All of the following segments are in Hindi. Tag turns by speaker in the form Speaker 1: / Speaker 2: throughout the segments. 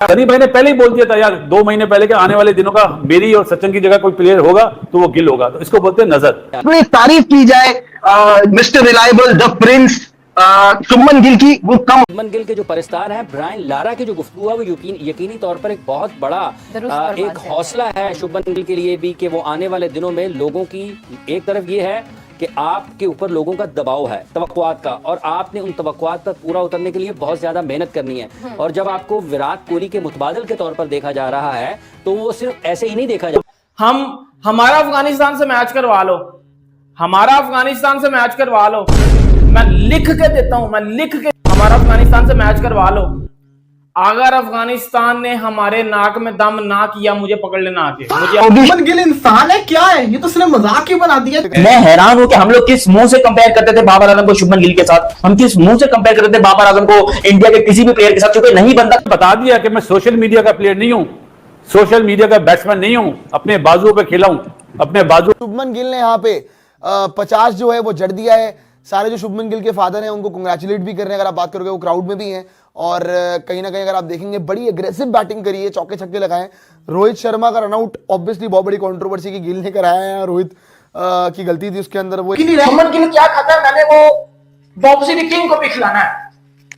Speaker 1: सनी भाई ने पहले ही बोल दिया था यार 2 महीने पहले कि आने वाले दिनों का मेरी और सचिन की जगह कोई प्लेयर होगा तो वो गिल होगा, तो इसको बोलते हैं नजर।
Speaker 2: अपनी तारीफ की जाए mister reliable, the Prince, Shubman Gill की, वो कम।
Speaker 3: शुभमन गिल के जो परिस्तार हैं, ब्रायन लारा की जो गुफ्तगू है वो यकीनी तौर पर एक बहुत बड़ा एक हौसला है शुभमन गिल के लिए भी कि वो आने वाले दिनों में लोगों की एक तरफ ये है कि आपके ऊपर लोगों का दबाव है तवक्कुआत का, और आपने उन तवक्कुआत पर पूरा उतरने के लिए बहुत ज्यादा मेहनत करनी है। और जब आपको विराट कोहली के मुतबादिल के तौर पर देखा जा रहा है तो वो सिर्फ ऐसे ही नहीं देखा जा।
Speaker 4: हमारा अफगानिस्तान से मैच करवा लो, हमारा अफगानिस्तान से मैच करवा लो, मैं लिख के देता हूं, मैं लिख के, हमारा अफगानिस्तान से मैच करवा लो। अगर अफगानिस्तान ने हमारे नाक में दम ना किया, मुझे पकड़ लेना आके।
Speaker 5: शुभमन गिल इंसान है क्या है? ये तो उसने मजाक ही बना दिया।
Speaker 6: मैं हैरान हूं कि हम लोग किस मुंह से कंपेयर करते थे बाबर आजम को शुभमन गिल के साथ, हम किस मुंह से कंपेयर करते थे बाबर आजम को इंडिया के किसी भी प्लेयर के साथ, क्योंकि नहीं बनता।
Speaker 1: बता दिया कि मैं सोशल मीडिया का प्लेयर नहीं हूं, सोशल मीडिया का बैट्समैन नहीं हूं, अपने बाजुओं पे खेला हूं, अपने बाजू।
Speaker 7: शुभमन गिल ने यहाँ पे 50 जो है वो जड़ दिया है। सारे जो शुभमन गिल के फादर हैं उनको कंग्रेचुलेट भी कर रहे हैं, अगर आप बात करोगे वो क्राउड में भी हैं। और कहीं ना कहीं अगर आप देखेंगे बड़ी एग्रेसिव बैटिंग करी है, चौके छक्के लगाए। रोहित शर्मा का रनआउट ऑब्वियसली बहुत बड़ी कंट्रोवर्सी की गिल ने कराया है, रोहित की गलती थी उसके अंदर। वो
Speaker 5: शुभमन गिल क्या खाता है? मैंने वो बॉब सिटी किंग को भी खिलाना है,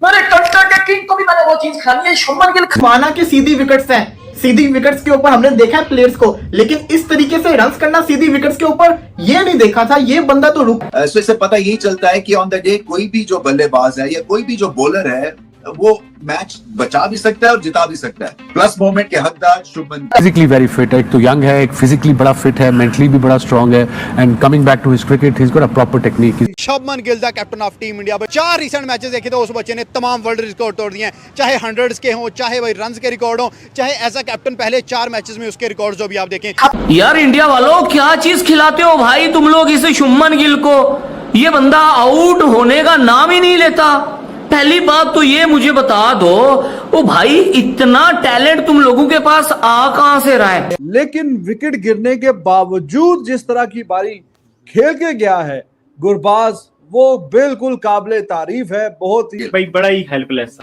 Speaker 5: मैंने टंटा के किंग को भी मैंने वो चीज खिलानी है। शुभमन गिल माना कि सीधी विकेट्स हैं, सीधी विकेट्स के ऊपर हमने देखा है प्लेयर्स को, लेकिन इस तरीके से रन्स करना सीधी विकेट्स के ऊपर ये नहीं देखा था। ये बंदा तो रुक।
Speaker 8: इससे पता यही चलता है कि ऑन द डे कोई भी जो बल्लेबाज है या कोई भी जो बॉलर है वो मैच बचा भी सकता है और जिता भी सकता है। प्लस मोमेंट के हकदार शुभमन।
Speaker 9: फिजिकली वेरी फिट है, एक तो यंग है, एक फिजिकली बड़ा फिट है, मेंटली भी बड़ा स्ट्रांग है, and coming back to his cricket he is got a proper technique.
Speaker 10: Shubman Gill the captain of team India. 4 recent matches देखे तो उस बच्चे ने तमाम वर्ल्ड रिकॉर्ड तोड़ दिए हैं, चाहे 100s के हों, चाहे वही रन्स के रिकॉर्ड हों, चाहे एज अ कैप्टन पहले 4 मैचेस में उसके रिकॉर्ड जो भी आप देखें।
Speaker 6: यार इंडिया वालों क्या चीज खिलाते हो भाई तुम लोग इसे शुभमन गिल को? ये बंदा आउट होने का नाम ही नहीं लेता। पहली बात तो ये मुझे बता दो, ओ भाई इतना टैलेंट तुम लोगों के पास आ कहां से रहा है?
Speaker 11: लेकिन विकेट गिरने के बावजूद जिस तरह की बारी खेल के गया है गुरबाज, वो बिल्कुल काबिले तारीफ है। बहुत ही
Speaker 12: भाई बड़ा ही हेल्पलेस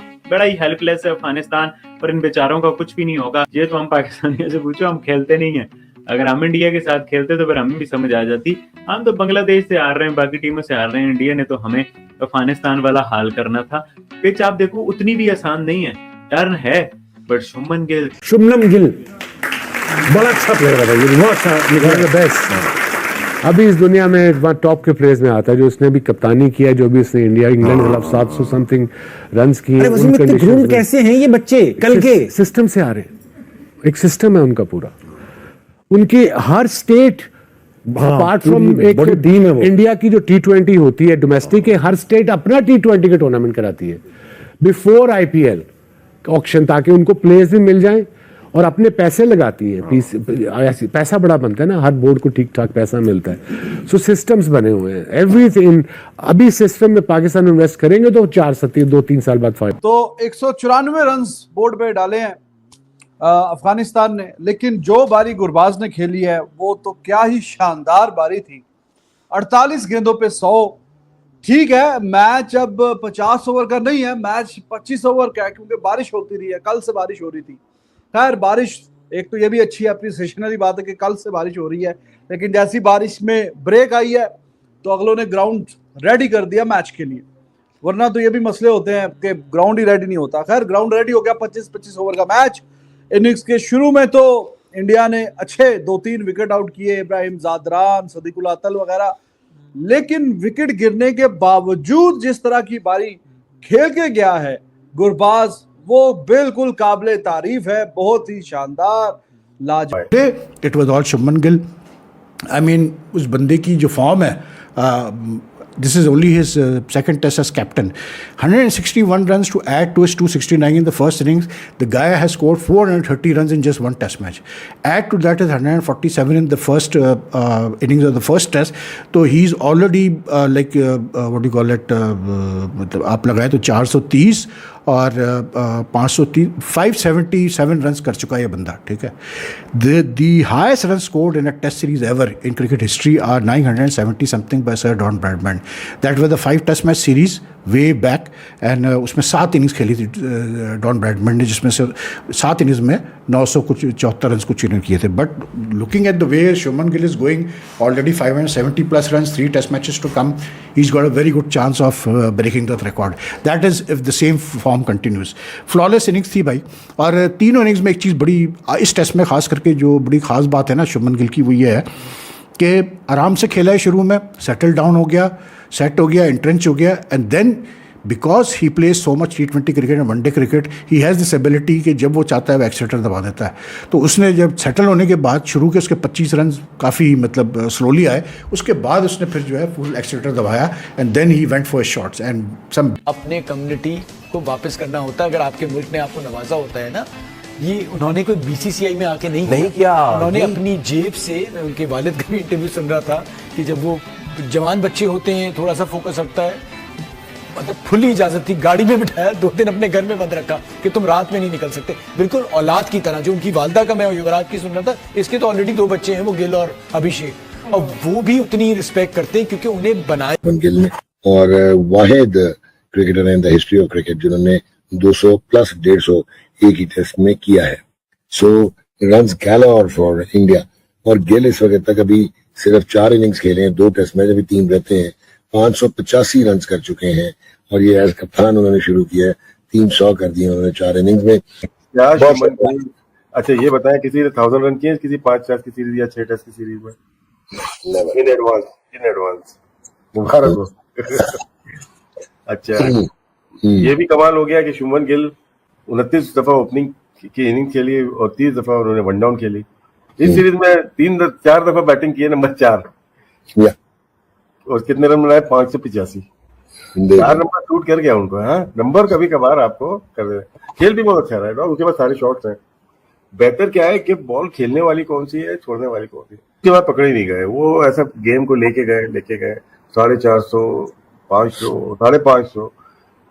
Speaker 12: है अफगानिस्तान, पर इन बेचारों का कुछ भी नहीं होगा। ये तो हम पाकिस्तानियों से पूछो, हम खेलते नहीं है। अगर हम इंडिया के साथ खेलते तो फिर हमें भी समझ आ जाती। हम तो बांग्लादेश से हार रहे हैं, बाकी टीमों से हार रहे हैं, इंडिया ने तो हमें अफगानिस्तान वाला हाल करना था। पिच आप देखो उतनी भी आसान नहीं है, टर्न है, बट शुभमन गिल
Speaker 9: बड़ा अच्छा प्लेयर है, बहुत अच्छा, बेस्ट। अभी इस दुनिया में एक बार टॉप के प्लेयर्स में आता है, जो उसने भी कप्तानी किया, जो भी उसने इंडिया इंग्लैंड के खिलाफ 700 समथिंग रन्स किए।
Speaker 13: कैसे हैं ये बच्चे? कल के
Speaker 9: सिस्टम से आ रहे हैं, एक सिस्टम है उनका पूरा। उनकी हर स्टेट अपार्ट फ्रॉम एक टीम है, इंडिया की जो T20 होती है डोमेस्टिक के, हर स्टेट अपना T20 के टूर्नामेंट कराती है बिफोर IPL ऑक्शन, ताकि उनको प्लेयर्स भी मिल जाएं और अपने पैसे लगाती है। पैसा बड़ा बनता है ना, हर बोर्ड को ठीक ठाक पैसा मिलता है। सो सिस्टम्स बने हुए हैं, एवरीथिंग। अभी सिस्टम में पाकिस्तान इन्वेस्ट करेंगे तो 2-3 साल बाद फायदा।
Speaker 11: तो 194 रन बोर्ड पे डाले हैं अफगानिस्तान ने, लेकिन जो बारी गुरबाज ने खेली है वो तो क्या ही शानदार बारी थी। 48 गेंदों पे 100। ठीक है, मैच अब 50 ओवर का नहीं है, मैच 25 ओवर का है, क्योंकि बारिश होती रही है, कल से बारिश हो रही थी। खैर बारिश एक तो ये भी अच्छी अप्रिसिएशनरी बात है कि कल से बारिश हो रही है, लेकिन जैसी बारिश में ब्रेक आई है तो अगलों ने ग्राउंड रेडी कर दिया मैच के लिए, वरना तो ये भी मसले होते हैं कि ग्राउंड ही रेडी नहीं होता। खैर ग्राउंड रेडी हो गया। 25-25 ओवर का मैच। इनिंग्स के शुरू में तो इंडिया ने अच्छे 2-3 विकेट आउट किए, इब्राहिम जादरान, सदीकुल अतल वगैरह, लेकिन विकेट गिरने के बावजूद जिस तरह की बारी खेल के गया है गुरबाज, वो बिल्कुल काबिले तारीफ है, बहुत ही शानदार, लाजवाब।
Speaker 13: It was all Shubman Gill. I mean उस बंदे की जो फॉर्म है, this is only his second test as captain. 161 runs to add to his 269 in the first innings. The guy has scored 430 runs in just one test match. Add to that is 147 in the first innings of the first test. So he's already what do you call it? आप लगाए तो 430 और 577 रन कर चुका है ये बंदा। ठीक है, the highest run scored in a test series ever in cricket history are 970 something by Sir Don Bradman. That was the 5 test match series way back and उसमें 7 इनिंग्स खेली थी डॉन ब्रैडमैन ने, जिसमें से 7 इनिंग्स में 974 रन कुछ इन्होंने किए थे. But looking at the way Shubman Gill is going already 570+ runs, 3 test matches to come, he's got a very good chance of breaking that record. That is if the same form continues. Flawless innings थी भाई. और तीनों इनिंग्स में एक चीज़ बड़ी इस टेस्ट में खास करके जो बड़ी खास बात है ना शुभमन गिल की, वो ये है कि आराम से खेला है शुरू में, सेटल डाउन हो गया, सेट हो गया, इंट्रेंच हो गया, and then because he plays so much T20 cricket and one day cricket, he has this ability कि जब वो चाहता है वो एक्सीटर दबा देता है. तो उसने जब सेटल होने के बाद शुरू के उसके 25 रन काफ़ी मतलब स्लोली आए, उसके बाद उसने फिर जो है फुल एक्सीटर दबाया and then he went for shots and some.
Speaker 6: अपने कम्युनिटी को वापस करना होता है. अगर आपके मुल्क ने आपको नवाजा होता है ना, ये उन्होंने कोई BCCI में आके नहीं किया. उन्होंने अपनी जेब से, मैं उनके वालिद का भी इंटरव्यू सुन रहा था कि जब वो जवान बच्चे होते हैं थोड़ा सा फोकस रखता है, मतलब खुली इजाजत थी, गाड़ी में बिठाया, 2 दिन अपने घर में बंद रखा कि तुम रात में नहीं निकल सकते. बिल्कुल औलाद की तरह. जो उनकी वालदा का मैं युवराज की सुन रहा था, इसके तो ऑलरेडी 2 बच्चे हैं, वो गिल और अभिषेक, और वो भी उतनी रिस्पेक्ट करते हैं क्योंकि उन्हें बनाया
Speaker 14: गिल ने. और वाहिद cricketer in the history of cricket जिन्होंने 200 प्लस 150 एक ही टेस्ट में किया है. सो रन्स गैलर फॉर इंडिया. और गिल इस वक्त तक अभी सिर्फ 4 इनिंग्स खेले हैं, 2 टेस्ट मैच अभी 3 रहते हैं, 585 रन कर चुके हैं. और ये एज कप्तान उन्होंने शुरू किया है, 300 कर दिए उन्होंने 4 इनिंग्स में.
Speaker 15: अच्छा ये बताएं, किसी ने 1000 रन किए, किसी 5 टेस्ट की सीरीज या 6 टेस्ट की सीरीज में? इन एडवांस मुबारक हो. अच्छा ये भी कमाल हो गया कि शुभमन गिल 29 दफा ओपनिंग की इनिंग खेली और 30 दफा उन्होंने वन डाउन खेली. इस सीरीज में 4 दफा बैटिंग की है, नंबर 4. और कितने रन बनाए? 585. 4 नंबर शूट कर गया उनको. हाँ, नंबर कभी कभार आपको कर दे. खेल भी बहुत अच्छा रहा है, उसके बाद सारे शॉट्स हैं. बेहतर क्या है कि बॉल खेलने वाली कौन सी है, छोड़ने वाली कौन सी. उसके बाद पकड़े नहीं गए, वो ऐसा गेम को लेके गए 450, 500, 550.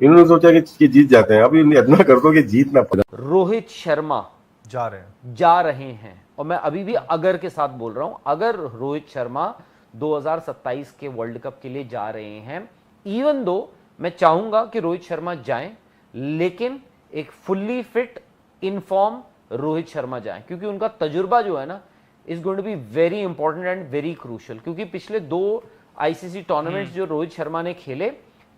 Speaker 15: इन्होंने सोचा कि जीत जाते हैं. अभी इतना कर दो कि जीत ना पड़े.
Speaker 3: रोहित शर्मा जा रहे हैं, और मैं अभी भी अगर के साथ बोल रहा हूं, अगर रोहित शर्मा 2027 के वर्ल्ड कप के लिए जा रहे हैं, इवन दो मैं चाहूंगा कि रोहित शर्मा जाएं, लेकिन एक fully fit in form Rohit Sharma जाएं, क्योंकि उनका तजुर्बा जो है ना is going to be very important and very crucial. क्योंकि पिछले 2 ICC टूर्नामेंट्स जो रोहित शर्मा ने खेले,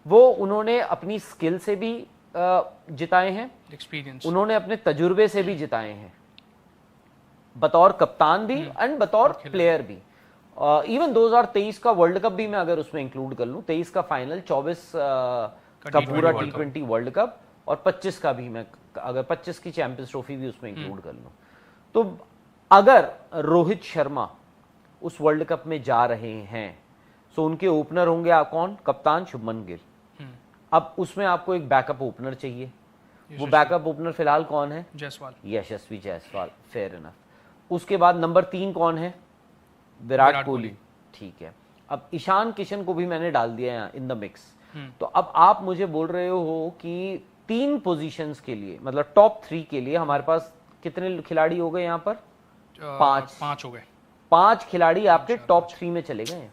Speaker 3: वो उन्होंने अपनी स्किल से भी जिताए हैं, एक्सपीरियंस, उन्होंने अपने तजुर्बे से भी जिताए हैं, बतौर कप्तान भी एंड बतौर प्लेयर भी. इवन 2023 का वर्ल्ड कप भी मैं अगर उसमें इंक्लूड कर लूं, 23 का फाइनल, 24 का पूरा T20 वर्ल्ड कप, और 25 का भी मैं अगर 25 की चैंपियंस ट्रॉफी भी उसमें इंक्लूड कर लूं, तो अगर रोहित शर्मा उस वर्ल्ड कप में जा रहे हैं, सो उनके ओपनर होंगे कौन? कप्तान शुभमन गिल. अब उसमें आपको एक बैकअप ओपनर चाहिए. वो बैकअप ओपनर फिलहाल कौन है?
Speaker 16: जायसवाल,
Speaker 3: यशस्वी जायसवाल. Fair enough. उसके बाद नंबर 3 कौन है? विराट कोहली. ठीक है. अब ईशान किशन को भी मैंने डाल दिया यहाँ इन द मिक्स. तो अब आप मुझे बोल रहे हो कि 3 पोजीशंस के लिए, मतलब टॉप 3 के लिए हमारे पास कितने खिलाड़ी हो गए यहाँ पर? 5
Speaker 16: हो गए.
Speaker 3: 5 खिलाड़ी आपके टॉप 3 में चले गए.